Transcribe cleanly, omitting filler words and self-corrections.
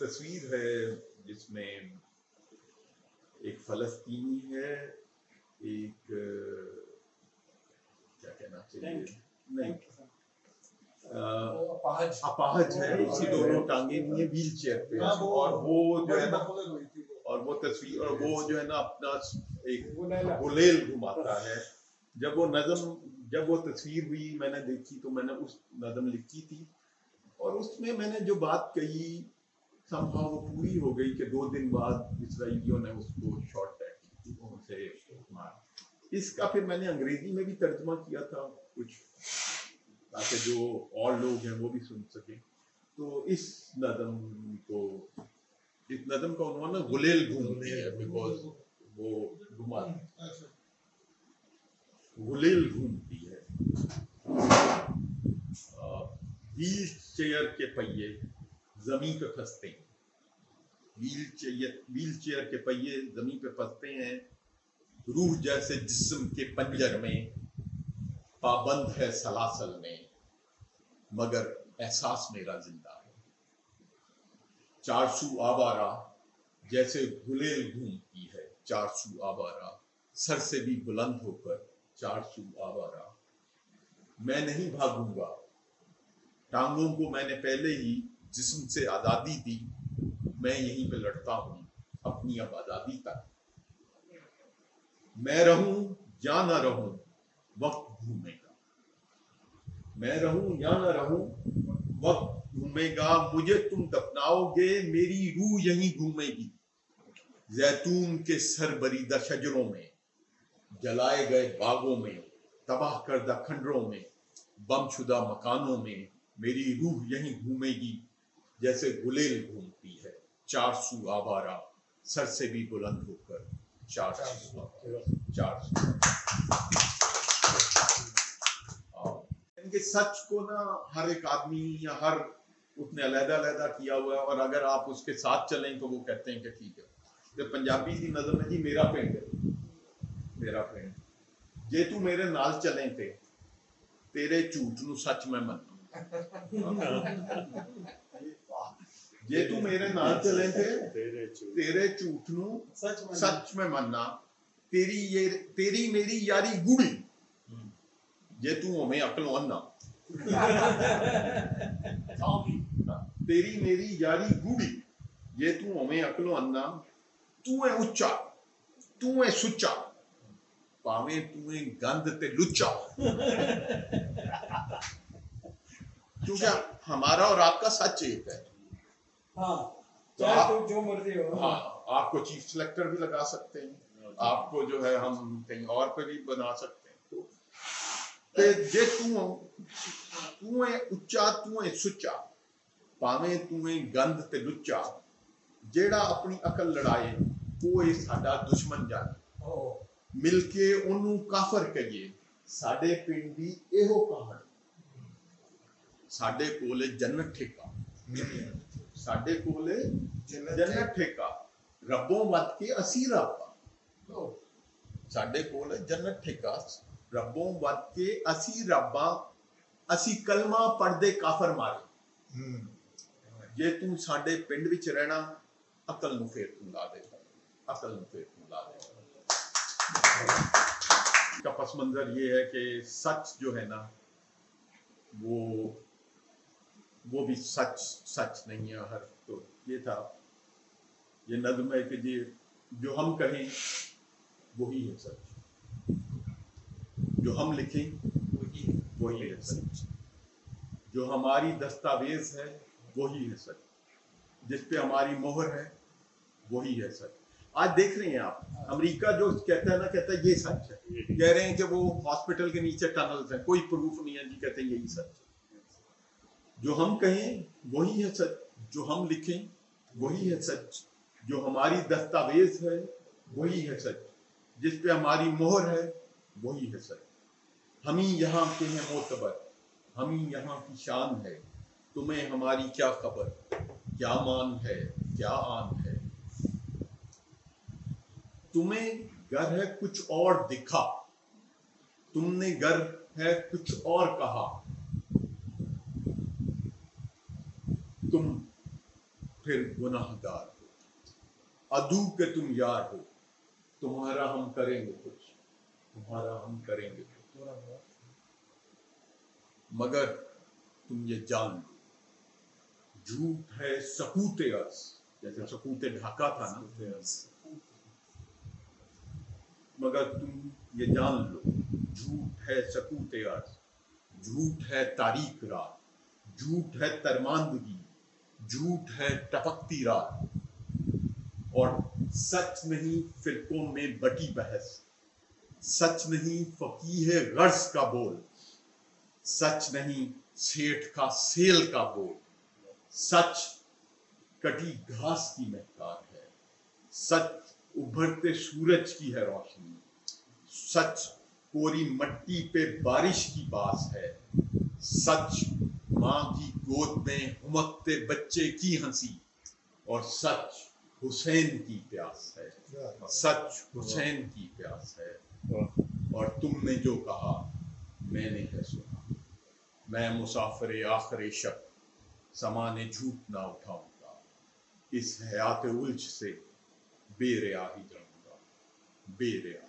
تصویر ہے جس میں ایک فلسطینی ہے، ایک کیا کہنا چاہیے، نہیں اپاہج ہے، اس کی دونوں ٹانگیں ہوئی ہیں، ویل چیئر پہ، اور وہ جو ہے نا، اور وہ تصویر، اور وہ جو ہے نا اپنا ایک غلیل گھماتا ہے. جب وہ تصویر ہوئی میں نے دیکھی تو میں نے اس نظم لکھی تھی، اور اس میں نے جو بات کہی سمہا وہ پوری ہو گئی کہ 2 دن بعد اسرائیلیوں نے اس کو شارٹ سے مارا. اس کا پھر میں نے انگریزی میں بھی ترجمہ کیا تھا کچھ، تاکہ جو اور لوگ ہیں وہ بھی سن سکیں. تو اس نظم کا عنوان ہے غلیل گھومتی ہے، بیکاز وہ غلیل گھومتی ہے. ویل چیئر کے پہیے زمین پہ پھنستے ہیں، ویل چیئر کے پہیے زمین پہ پھنستے ہیں، روح جیسے جسم کے پنجر میں پابند ہے سلاسل میں، مگر احساس میرا زندہ ہے. 400 آوارہ جیسے غلیل گھومتی ہے، 400 آوارہ سر سے بھی بلند ہو کر، 400 آوارہ. میں نہیں بھاگوں گا، ٹانگوں کو میں نے پہلے ہی جسم سے آزادی دی، میں یہیں پہ لڑتا ہوں اپنی اب آزادی تک. میں رہوں یا نہ رہوں وقت گھومے گا، میں رہوں یا نہ رہوں وقت گھومے گا. مجھے تم دفناؤ گے میری روح یہیں گھومے گی. زیتون کے سر بریدہ شجروں میں، جلائے گئے باغوں میں، تباہ کردہ کھنڈروں میں، بم شدہ مکانوں میں میری روح یہیں گھومے گی جیسے غلیل گھومتی ہے. 400 آوارہ سر سے بھی بلند ہو کر، 400 ان کے سچ کو نا ہر ایک آدمی یا ہر اس نے علیحدہ علیحدہ کیا ہوا ہے، اور اگر آپ اس کے ساتھ چلیں تو وہ کہتے ہیں کہ ٹھیک ہے. کہ پنجابی کی نظم ہے جی، میرا پنڈ میرا پنڈ جے تو میرے نال چلیں تے تیرے جھوٹ نو سچ میں منوں. جے تو میرے نال چلیں تے تیرے جھوٹ نو سچ میں مننا، تیری میری یاری گوڑی جے تو ہمیں عقل انا. تیری میری یاری گوڑی جے تو ہمیں عقل انا. تو ہے اچا تو ہے سچا پاویں تو ہے گند تے لچا. کیونکہ ہمارا اور آپ کا سچ ایک ہے. جو مرضی ہو، ہاں آپ کو چیف سلیکٹر بھی لگا سکتے ہیں، آپ کو جو ہے ہم کہیں اور پہ بھی بنا سکتے ہیں. جے تو ہے اچا تو ہے سچا پاویں تو ہے گند تے لچا. جیڑا اپنی عقل لڑائے کوئی ساڈا دشمن جانے، مل کے انہوں کافر کہیے. ساڈے پنڈ دی ایہو کہانی، ساڈے کولے جنت ٹھیکا، ساڈے کولے جنت ٹھیکا، ربوں ود کے اسی رباں. ساڈے کولے جنت ٹھیکا ربوں ود کے اسی رباں. اسی کلمہ پڑھ دے کافر مارے. جے تو ساڈے پنڈ وچ رہنا عقل نو پھیر تو لا دے، عقل نو پھیر تو لا دے. کا پس منظر یہ ہے کہ سچ جو ہے نا وہ بھی سچ نہیں ہے ہر. تو یہ تھا، یہ نظم ہے کہ جی جو ہم کہیں وہی ہے سچ، جو ہم لکھیں وہی ہے سچ، جو ہماری دستاویز ہے وہی ہے سچ، جس پہ ہماری مہر ہے وہی ہے سچ. آج دیکھ رہے ہیں آپ امریکہ جو کہتا ہے نا، کہتا ہے یہ سچ ہے. کہہ رہے ہیں کہ وہ ہاسپٹل کے نیچے ٹنلز ہیں، کوئی پروف نہیں ہے جی، کہتے ہیں یہی سچ ہے. جو ہم کہیں وہی ہے سچ، جو ہم لکھیں وہی ہے سچ، جو ہماری دستاویز ہے وہی ہے سچ، جس پہ ہماری مہر ہے وہی ہے سچ. ہم ہی یہاں کے ہیں معتبر، ہم ہی یہاں کی شان ہے، تمہیں ہماری کیا خبر، کیا مان ہے کیا آن ہے. تمہیں گر ہے کچھ اور دکھا، تم نے گر ہے کچھ اور کہا، تم پھر گناہگار ہو، عدو کے تم یار ہو، تمہارا ہم کریں گے کچھ، تمہارا ہم کریں گے کچھ، مگر تم یہ جان لو جھوٹ ہے سکوت عرض، جیسے سکوت ڈھاکہ تھا نا، مگر تم یہ جان لو جھوٹ ہے سکوت عرض، جھوٹ ہے تاریک رات، جھوٹ ہے ترماندگی، جھوٹ ہے ٹپکتی رات، اور سچ نہیں فرقوں میں بٹی بحث، سچ نہیں فقیہ غرض کا بول، سچ نہیں سیٹھ کا سیل کا بول، سچ کٹی گھاس کی مہکار ہے، سچ ابھرتے سورج کی ہے روشنی، سچ کوری مٹی پہ بارش کی باس ہے، سچ ماں کی گود میں ہمکتے بچے کی ہنسی، اور سچ حسین کی پیاس ہے، سچ حسین کی پیاس ہے، اور تم نے جو کہا میں نے ہے سنا، میں مسافر آخر شب سامان جھوٹ نہ اٹھاؤں گا، اس حیات الجھ سے بے ریا ہی جاؤں گا، بے ریا۔